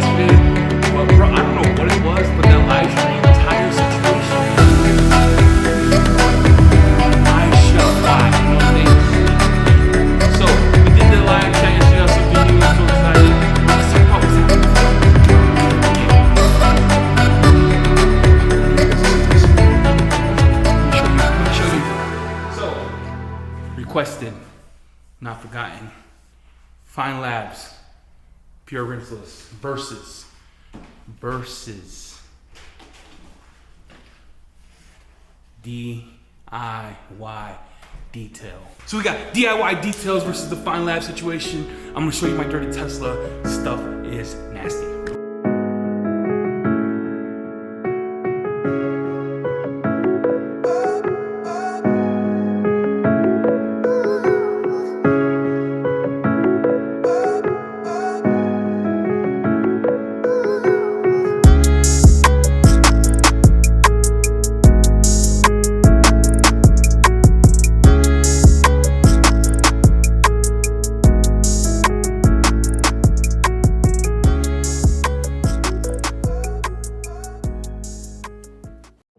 yesterday. But bro, I don't know what it was, but that live stream, entire situation, I shut wide, you know what I'm saying? So, we did the live chat yesterday, I was so busy, I was so excited. Let's talk about what's happening. Let me show you. So, requested, not forgotten. Feynlab's Pure Rinseless versus DIY detail. So we got DIY details versus the Feynlab situation. I'm gonna show you my dirty Tesla. Stuff is nasty.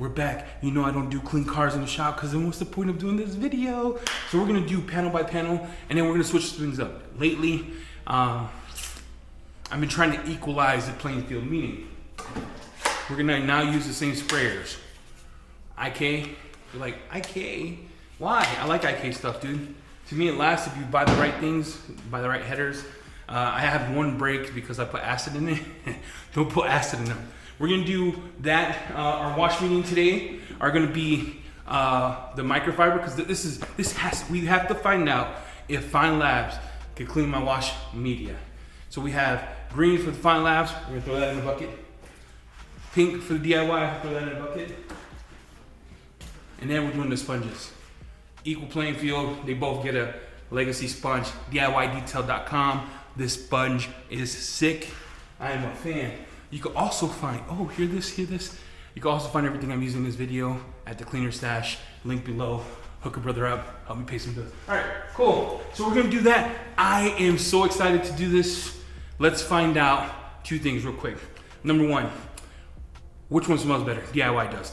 We're back. You know I don't do clean cars in the shop because then what's the point of doing this video? So we're gonna do panel by panel and then we're gonna switch things up. Lately, I've been trying to equalize the playing field, meaning we're gonna now use the same sprayers. IK, you're like, IK? Why? I like IK stuff, dude. To me it lasts if you buy the right things, buy the right headers. I have one break because I put acid in it. Don't put acid in them. We're gonna do that. Our wash meeting today are gonna be the microfiber because we have to find out if Feynlabs can clean my wash media. So we have green for the Feynlabs, we're gonna throw that in the bucket. Pink for the DIY, throw that in the bucket. And then we're doing the sponges. Equal playing field, they both get a legacy sponge, DIYdetail.com. This sponge is sick. I am a fan. You can also find, oh, hear this. You can also find everything I'm using in this video at the Cleaner Stash, link below. Hook a brother up, help me pay some bills. All right, cool. So we're gonna do that. I am so excited to do this. Let's find out two things real quick. Number one, which one smells better? DIY does.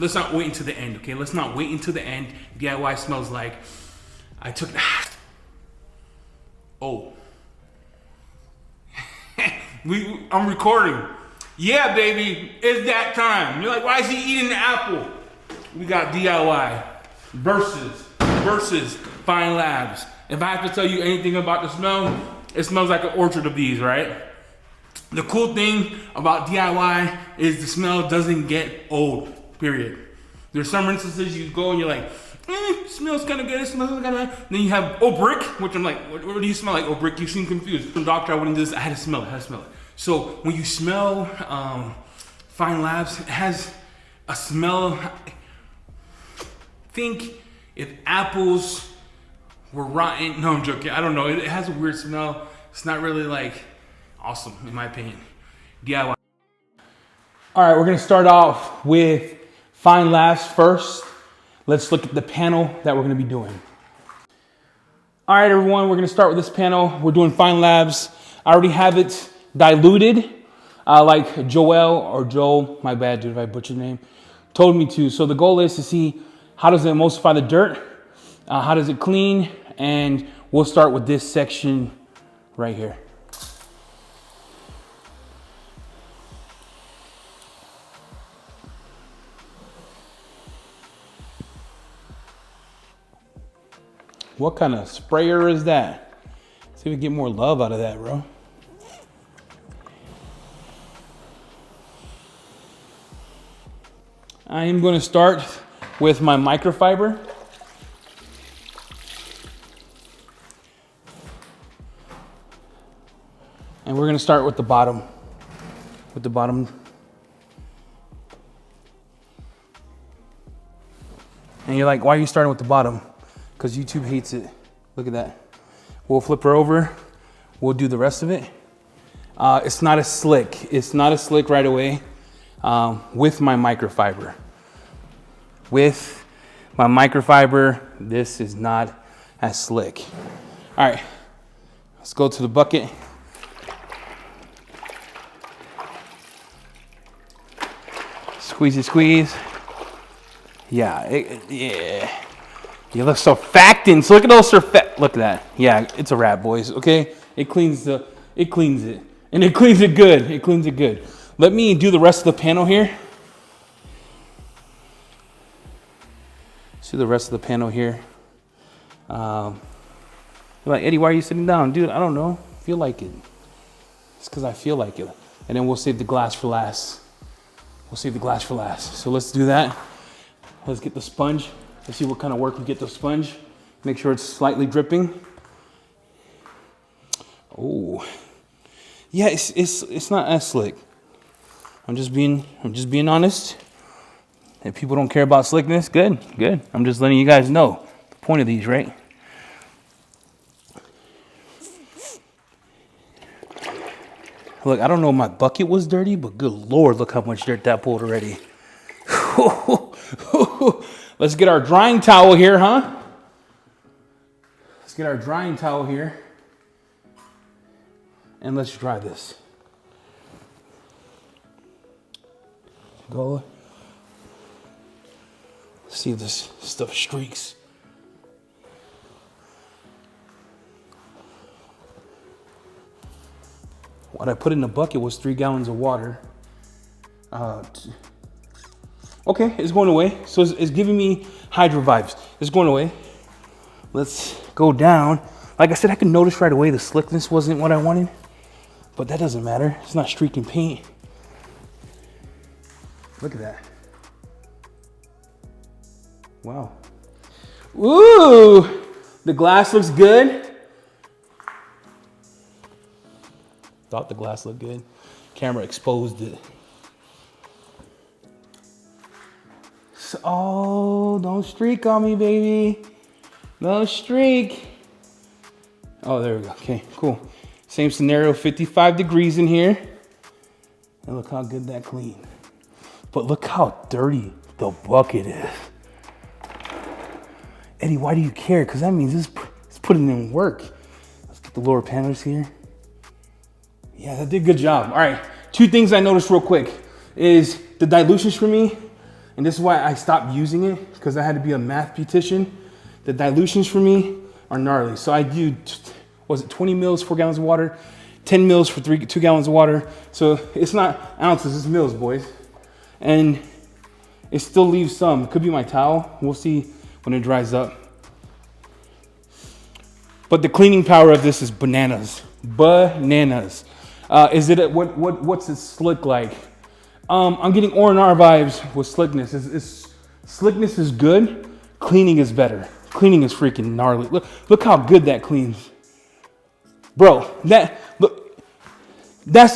Let's not wait until the end, okay? Let's not wait until the end. DIY smells like, oh. I'm recording. Yeah, baby, it's that time. You're like, why is he eating the apple? We got DIY versus Feynlabs. If I have to tell you anything about the smell, it smells like an orchard of these, right? The cool thing about DIY is the smell doesn't get old, period. There's some instances you go and you're like, smells kind of good, it smells kind of. Then you have brick, which I'm like, what do you smell like? Brick, you seem confused. From doctor, I wouldn't do this. I had to smell it. So when you smell Feynlabs, it has a smell. Think if apples were rotten. No, I'm joking. I don't know. It has a weird smell. It's not really like awesome, in my opinion. DIY. All right, we're gonna start off with Feynlabs first. Let's look at the panel that we're gonna be doing. All right, everyone, we're gonna start with this panel. We're doing Feynlabs. I already have it diluted, like Joel, my bad, dude, if I butchered your name, told me to. So the goal is to see how does it emulsify the dirt, how does it clean, and we'll start with this section right here. What kind of sprayer is that? See if we can get more love out of that, bro. I am going to start with my microfiber. And we're going to start with the bottom. And you're like, why are you starting with the bottom? Because YouTube hates it. Look at that. We'll flip her over. We'll do the rest of it. It's not as slick. It's not as slick right away with my microfiber. With my microfiber, this is not as slick. All right, let's go to the bucket. Squeeze it, squeeze. Yeah, yeah. You look surfactant. So look at those surfactant. Look at that. Yeah, it's a wrap, boys. Okay, it cleans it, and it cleans it good. It cleans it good. Let me do the rest of the panel here. See the rest of the panel here. You're like, Eddie, why are you sitting down, dude? I don't know. Feel like it. It's because I feel like it. And then we'll save the glass for last. So let's do that. Let's get the sponge. Let's see what kind of work we get the sponge. Make sure it's slightly dripping. Oh, yeah, it's not as slick. I'm just being honest. If people don't care about slickness, good. I'm just letting you guys know the point of these, right? Look, I don't know if my bucket was dirty, but good Lord, look how much dirt that pulled already. Let's get our drying towel here, huh? Let's get our drying towel here. And let's dry this. Go. See if this stuff streaks. What I put in the bucket was 3 gallons of water. Okay, it's going away. So it's giving me hydro vibes. It's going away. Let's go down. Like I said, I could notice right away the slickness wasn't what I wanted. But that doesn't matter. It's not streaking paint. Look at that. Wow. Ooh, the glass looks good. Thought the glass looked good. Camera exposed it. So, oh, don't streak on me, baby. No streak. Oh, there we go. Okay, cool. Same scenario, 55 degrees in here. And look how good that cleaned. But look how dirty the bucket is. Eddie, why do you care? Because that means it's putting in work. Let's get the lower panels here. Yeah, that did a good job. All right, 2 things I noticed real quick is the dilutions for me, and this is why I stopped using it, because I had to be a mathematician. The dilutions for me are gnarly. So I do, was it 20 mils, 4 gallons of water, 10 mils for 2 gallons of water. So it's not ounces, it's mils, boys. And it still leaves some. It could be my towel. We'll see when it dries up. But the cleaning power of this is bananas. Bananas. Is it what's it slick like? I'm getting R&R vibes with slickness. Slickness is good. Cleaning is better. Cleaning is freaking gnarly. Look how good that cleans, bro. That's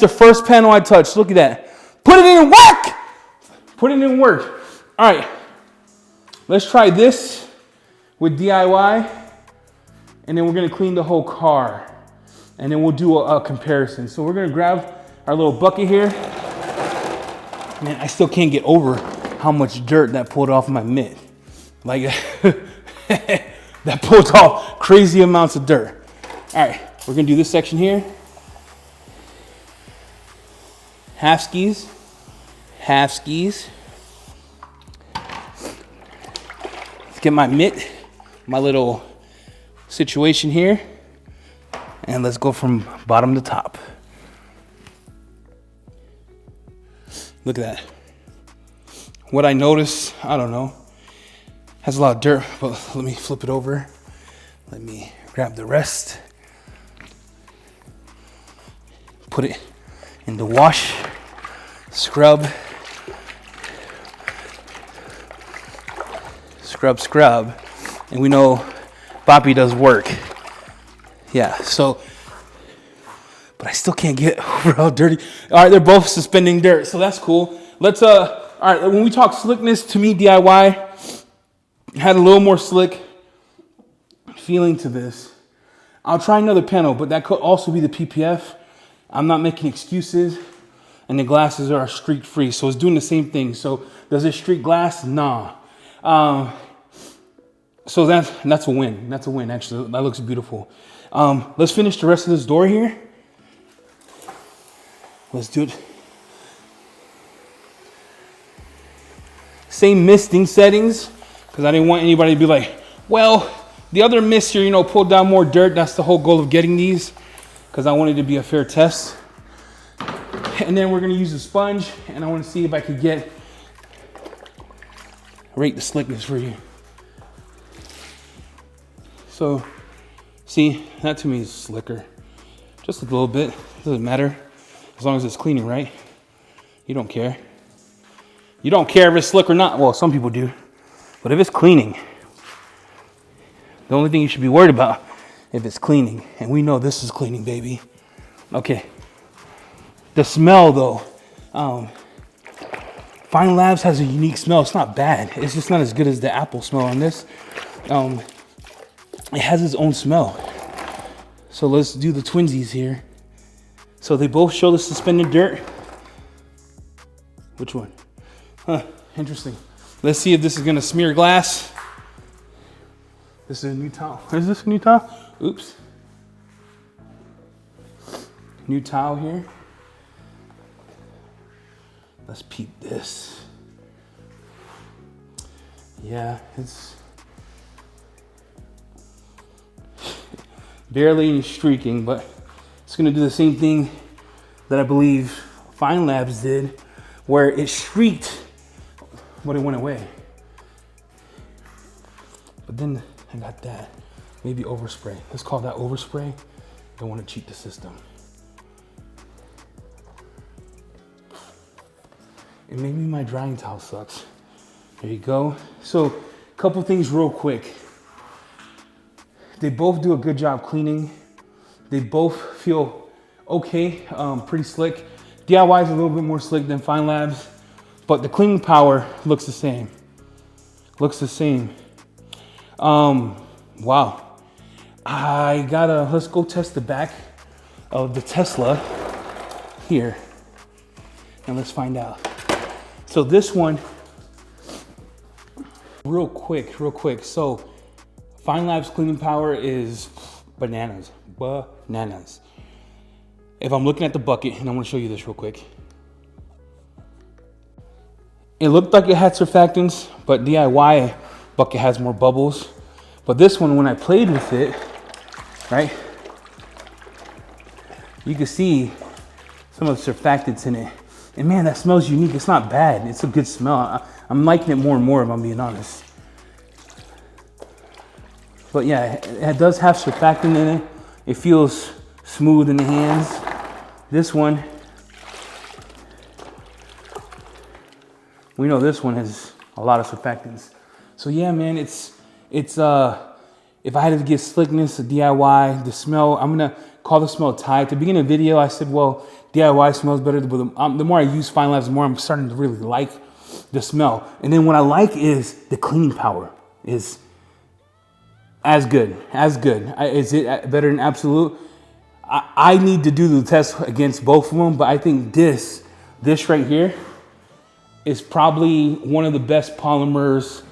the first panel I touched. Look at that. Put it in work. Put it in work. All right. Let's try this with DIY, and then we're gonna clean the whole car. And then we'll do a comparison. So we're gonna grab our little bucket here. Man, I still can't get over how much dirt that pulled off my mitt. Like, that pulled off crazy amounts of dirt. All right, we're gonna do this section here. Half skis. Let's get my mitt, my little situation here. And let's go from bottom to top. Look at that. What I noticed, I don't know, has a lot of dirt, but let me flip it over. Let me grab the rest. Put it in the wash, scrub. Scrub. And we know Boppy does work. Yeah, so, but I still can't get over how dirty. All right, they're both suspending dirt, so that's cool. Let's, all right, when we talk slickness, to me, DIY had a little more slick feeling to this. I'll try another panel, but that could also be the PPF. I'm not making excuses, and the glasses are streak free, so it's doing the same thing. So does it streak glass? Nah. So that's a win. That's a win, actually. That looks beautiful. Let's finish the rest of this door here. Let's do it. same misting settings because I didn't want anybody to be like, well, the other mister, you know, pulled down more dirt. That's the whole goal of getting these because I wanted it to be a fair test. And then we're going to use a sponge, and I want to see if I could rate the slickness for you. So, see, that to me is slicker. Just a little bit. Doesn't matter. As long as it's cleaning, right? You don't care. You don't care if it's slick or not. Well, some people do. But if it's cleaning, the only thing you should be worried about if it's cleaning. And we know this is cleaning, baby. Okay. The smell, though. Feynlab's has a unique smell. It's not bad. It's just not as good as the apple smell on this. It has its own smell. So let's do the twinsies here. So they both show the suspended dirt. Which one? Huh, interesting. Let's see if this is gonna smear glass. This is a new towel. Is this a new towel? Oops. New towel here. Let's peep this. Yeah, it's barely any streaking, but it's gonna do the same thing that I believe Feynlab's did, where it streaked, but it went away. But then I got that, maybe overspray. Let's call that overspray. Don't want to cheat the system. And maybe my drying towel sucks. There you go. So, a couple things real quick. They both do a good job cleaning. They both feel okay, pretty slick. DIY is a little bit more slick than Feynlab's, but the cleaning power looks the same. Looks the same. Wow. Let's go test the back of the Tesla here. And let's find out. So this one, real quick. So Feynlab's cleaning power is bananas. If I'm looking at the bucket, and I'm gonna show you this real quick. It looked like it had surfactants, but DIY bucket has more bubbles. But this one, when I played with it, right, you can see some of the surfactants in it. And man, that smells unique. It's not bad. It's a good smell. I'm liking it more and more if I'm being honest. But yeah, it does have surfactant in it. It feels smooth in the hands. This one, we know this one has a lot of surfactants. So yeah, man, it's if I had to get slickness, a DIY, the smell, I'm gonna call the smell Thai. At the beginning of the video, I said, well, DIY smells better, but the more I use Feynlab's, the more I'm starting to really like the smell. And then what I like is the cleaning power is as good. Is it better than Absolute? I need to do the test against both of them, but I think this right here is probably one of the best polymers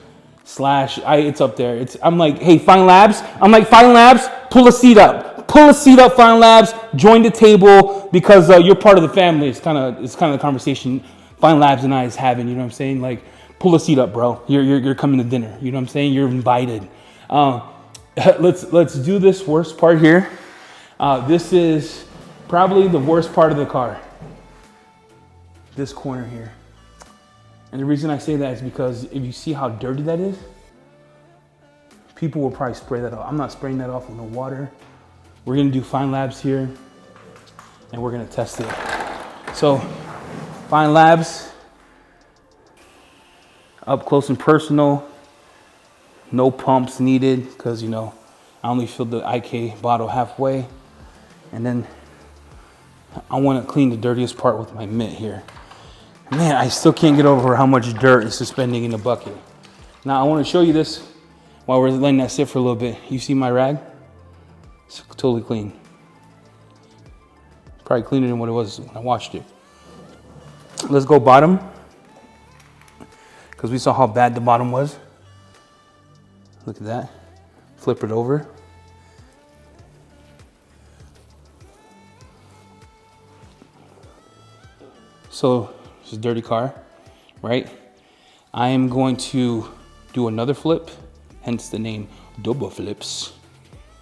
it's up there. I'm like, hey, Feynlab's, pull a seat up. Feynlab's, join the table because you're part of the family. It's kind of the conversation Feynlab's and I is having, you know what I'm saying? Like, pull a seat up, bro. You're coming to dinner, you know what I'm saying? You're invited. Let's do this worst part here. This is probably the worst part of the car. This corner here. And the reason I say that is because if you see how dirty that is, people will probably spray that off. I'm not spraying that off with no water. We're gonna do Feynlab's here and we're gonna test it. So Feynlab's, up close and personal, no pumps needed because, you know, I only filled the IK bottle halfway. And then I want to clean the dirtiest part with my mitt here. Man, I still can't get over how much dirt is suspending in the bucket. Now I want to show you this while we're letting that sit for a little bit. You see my rag? It's totally clean. Probably cleaner than what it was when I washed it. Let's go bottom, because we saw how bad the bottom was. Look at that. Flip it over. So it's a dirty car, right? I am going to do another flip, hence the name double flips.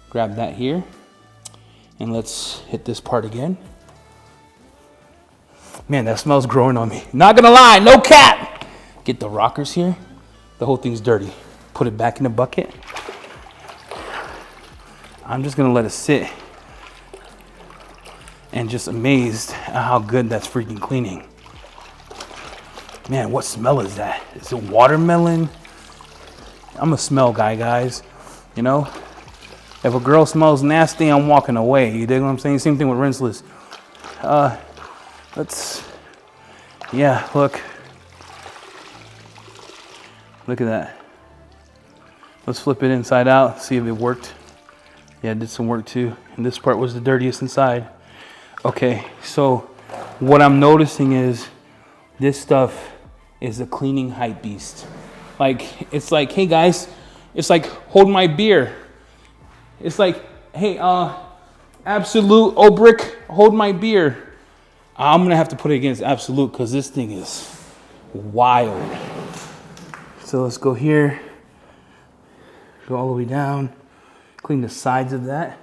Grab that here, and let's hit this part again. Man, that smells growing on me. Not gonna lie, no cap. Get the rockers here. The whole thing's dirty. Put it back in the bucket. I'm just gonna let it sit, and just amazed at how good that's freaking cleaning. Man, what smell is that? Is it watermelon? I'm a smell guy, guys. You know, if a girl smells nasty, I'm walking away. You dig what I'm saying? Same thing with rinseless. Yeah, look. Look at that. Let's flip it inside out, see if it worked. Yeah, it did some work too. And this part was the dirtiest inside. Okay, so what I'm noticing is this stuff is a cleaning hype beast. Like, it's like, hey guys, it's like, hold my beer. It's like, hey, Absolute Obrick, hold my beer. I'm gonna have to put it against Absolute because this thing is wild. So let's go here, go all the way down, clean the sides of that.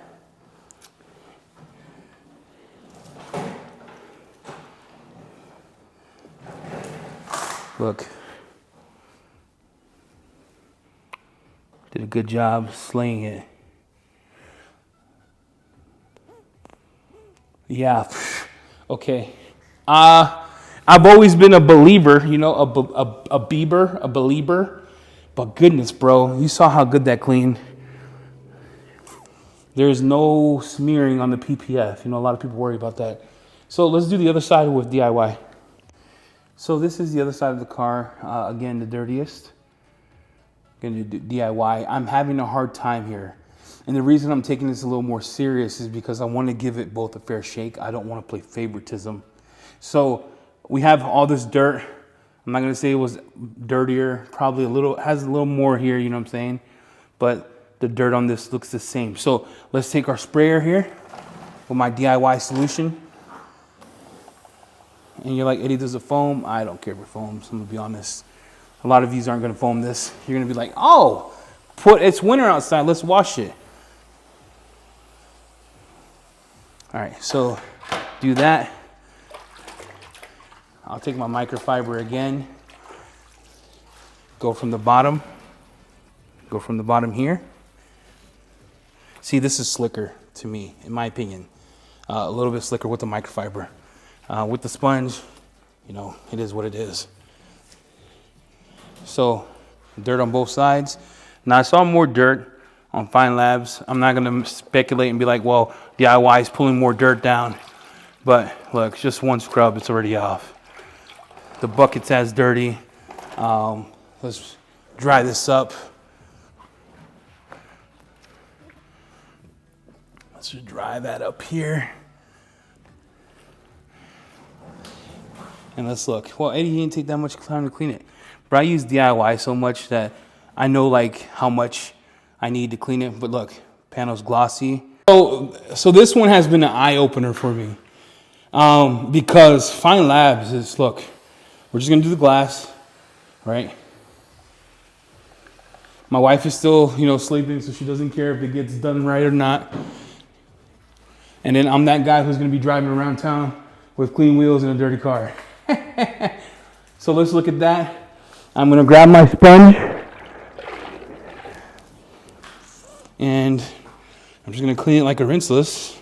Look, did a good job slaying it. Yeah, okay. I've always been a believer, you know, a believer. But goodness, bro, you saw how good that cleaned. There's no smearing on the PPF. You know, a lot of people worry about that. So let's do the other side with DIY. So this is the other side of the car. Again, the dirtiest. Gonna do DIY. I'm having a hard time here. And the reason I'm taking this a little more serious is because I want to give it both a fair shake. I don't want to play favoritism. So we have all this dirt. I'm not gonna say it was dirtier. Probably has a little more here, you know what I'm saying? But the dirt on this looks the same. So let's take our sprayer here with my DIY solution. And you're like, Eddie, does it foam? I don't care if it foams, I'm gonna be honest. A lot of these aren't gonna foam this. You're gonna be like, oh, it's winter outside, let's wash it. All right, so do that. I'll take my microfiber again. Go from the bottom here. See, this is slicker to me, in my opinion. A little bit slicker with the microfiber. With the sponge, you know, it is what it is. So, dirt on both sides. Now, I saw more dirt on Feynlabs. I'm not gonna speculate and be like, well, DIY is pulling more dirt down. But look, just one scrub, it's already off. The bucket's as dirty. Let's dry this up. Let's just dry that up here. And let's look. Well, Eddie, he didn't take that much time to clean it. But I use DIY so much that I know like how much I need to clean it. But look, panel's glossy. So this one has been an eye-opener for me. Because Feynlab is, look, we're just gonna do the glass, right? My wife is still, you know, sleeping, so she doesn't care if it gets done right or not. And then I'm that guy who's gonna be driving around town with clean wheels and a dirty car. So let's look at that. I'm gonna grab my sponge and I'm just gonna clean it like a rinseless,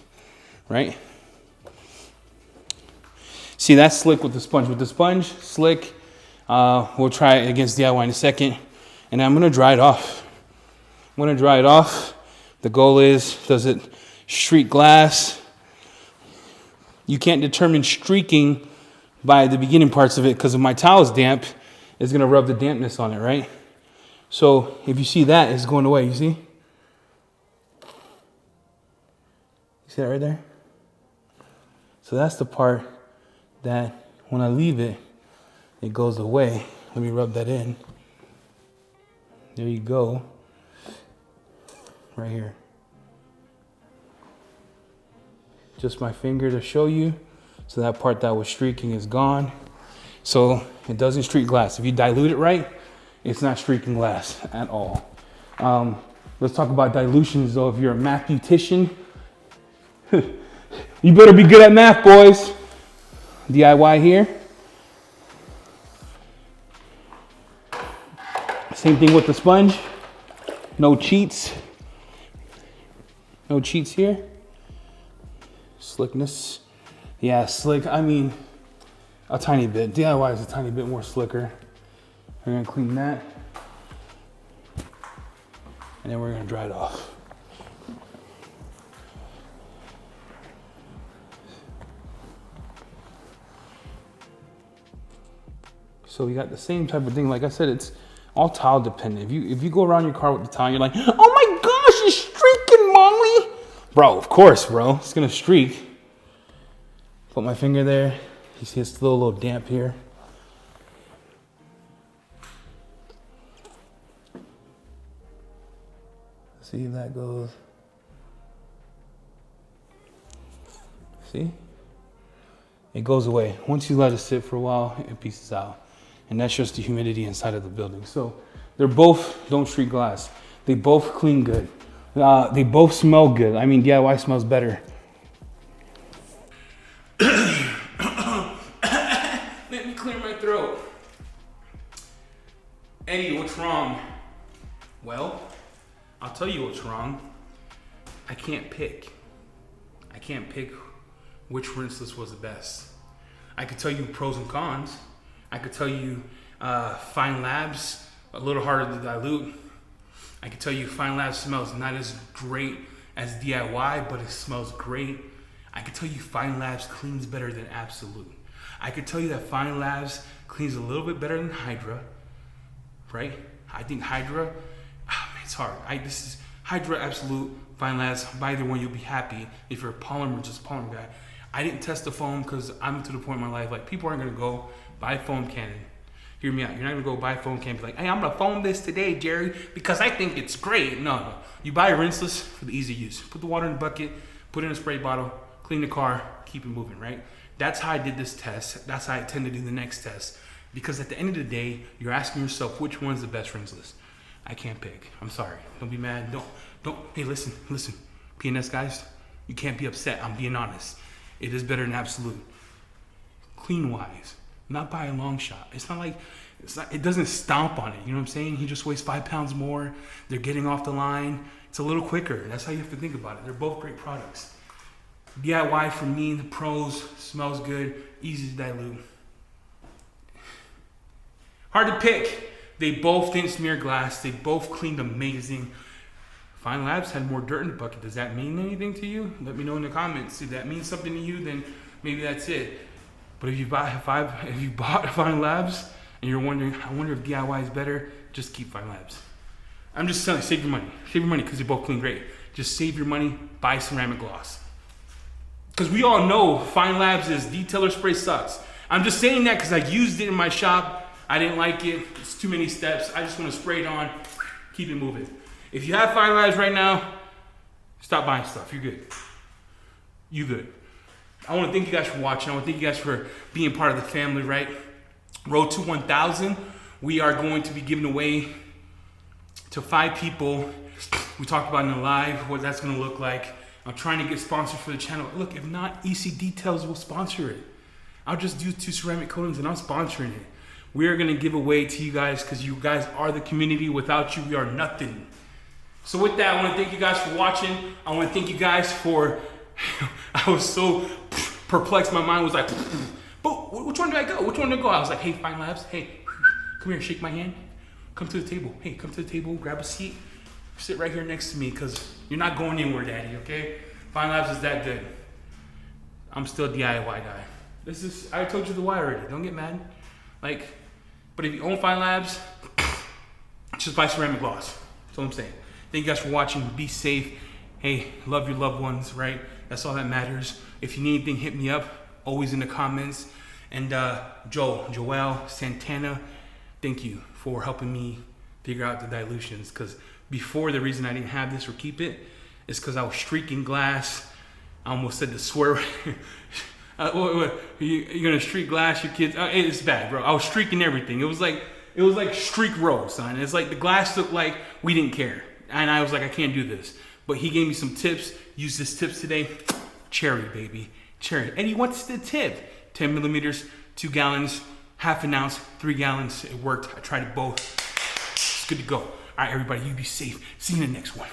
right? See, that's slick with the sponge. With the sponge, slick. We'll try it against DIY in a second. And I'm gonna dry it off. The goal is, does it streak glass? You can't determine streaking by the beginning parts of it because if my towel is damp, it's gonna rub the dampness on it, right? So if you see that, it's going away, you see? You see that right there? So that's the part that when I leave it, it goes away. Let me rub that in. There you go. Right here. Just my finger to show you. So that part that was streaking is gone. So It doesn't streak glass. If you dilute it right, it's not streaking glass at all. Let's talk about dilutions though. If you're a mathematician, you better be good at math, boys. DIY here. Same thing with the sponge. No cheats. No cheats here. Slickness. Yeah, slick. I mean, a tiny bit. DIY is a tiny bit more slicker. We're gonna clean that. And then we're gonna dry it off. So we got the same type of thing. Like I said, it's all tile dependent. If you go around your car with the tile, you're like, oh my gosh, it's streaking, Molly. Bro, of course, bro. It's gonna streak. Put my finger there. You see it's a little damp here. See if that goes. See? It goes away. Once you let it sit for a while, it pieces out. And that's just the humidity inside of the building. So they're both don't streak glass. They both clean good. They both smell good. I mean, DIY smells better. Let me clear my throat. Eddie, what's wrong? Well, I'll tell you what's wrong. I can't pick. I can't pick which rinseless was the best. I could tell you pros and cons. I could tell you Feynlab's a little harder to dilute. I could tell you Feynlab smells not as great as DIY, but it smells great. I could tell you Feynlab's cleans better than Absolute. I could tell you that Feynlab's cleans a little bit better than Hydra, right? I think Hydra, it's hard. This is Hydra, Absolute, Feynlab's. By either one, you'll be happy if you're a polymer, just polymer guy. I didn't test the foam because I'm to the point in my life, like people aren't gonna go buy foam cannon. Hear me out. You're not gonna go buy foam cannon, be like, hey, I'm gonna foam this today, Jerry, because I think it's great. No. You buy a rinseless for the easy use. Put the water in the bucket, put it in a spray bottle, clean the car, keep it moving, right? That's how I did this test. That's how I tend to do the next test. Because at the end of the day, you're asking yourself, which one's the best rinseless? I can't pick. I'm sorry. Don't be mad. Don't. Hey, listen. PNS guys, you can't be upset. I'm being honest. It is better than Absolute. Clean wise, not by a long shot. It's not like, it doesn't stomp on it. You know what I'm saying? He just weighs 5 pounds more. They're getting off the line. It's a little quicker. That's how you have to think about it. They're both great products. DIY for me, the pros, smells good, easy to dilute. Hard to pick. They both didn't smear glass. They both cleaned amazing. Feynlab's had more dirt in the bucket. Does that mean anything to you? Let me know in the comments. If that means something to you, then maybe that's it. But if you bought Feynlab's and you're wondering, I wonder if DIY is better, just keep Feynlab's. I'm just telling you, save your money. Save your money because they both clean great. Just save your money, buy ceramic gloss. Because we all know Feynlab's detailer spray sucks. I'm just saying that because I used it in my shop. I didn't like it. It's too many steps. I just want to spray it on, keep it moving. If you have Feynlab's right now, stop buying stuff. You're good. You good. I want to thank you guys for watching. I want to thank you guys for being part of the family, right? Road to 1,000. We are going to be giving away to 5 people. We talked about in the live what that's going to look like. I'm trying to get sponsors for the channel. Look, if not, EC Details will sponsor it. I'll just do 2 ceramic coatings and I'm sponsoring it. We are going to give away to you guys because you guys are the community. Without you, we are nothing. So with that, I want to thank you guys for watching. I want to thank you guys for, I was so perplexed. My mind was like, but which one do I go? Which one do I go? I was like, hey, Feynlab's, hey, come here, shake my hand. Come to the table. Hey, come to the table, grab a seat. Sit right here next to me because you're not going anywhere, Daddy, okay? Feynlab's is that good. I'm still a DIY guy. I told you the why already. Don't get mad. But if you own Feynlab's, just buy ceramic gloss. That's all I'm saying. Thank you guys for watching. Be safe. Hey, love your loved ones, right? That's all that matters. If you need anything, hit me up. Always in the comments. And Joel, Santana, thank you for helping me figure out the dilutions. Because before, the reason I didn't have this or keep it is because I was streaking glass. I almost said the swear. You're gonna streak glass your kids? It's bad, bro. I was streaking everything. It was like streak roll, son. It's like the glass looked like we didn't care, and I was like, I can't do this. But he gave me some tips. Used his tips today. Cherry, baby, cherry. And he wants the tip. 10 millimeters, 2 gallons, half an ounce, 3 gallons. It worked. I tried it both. It's good to go. All right, everybody, you be safe. See you in the next one.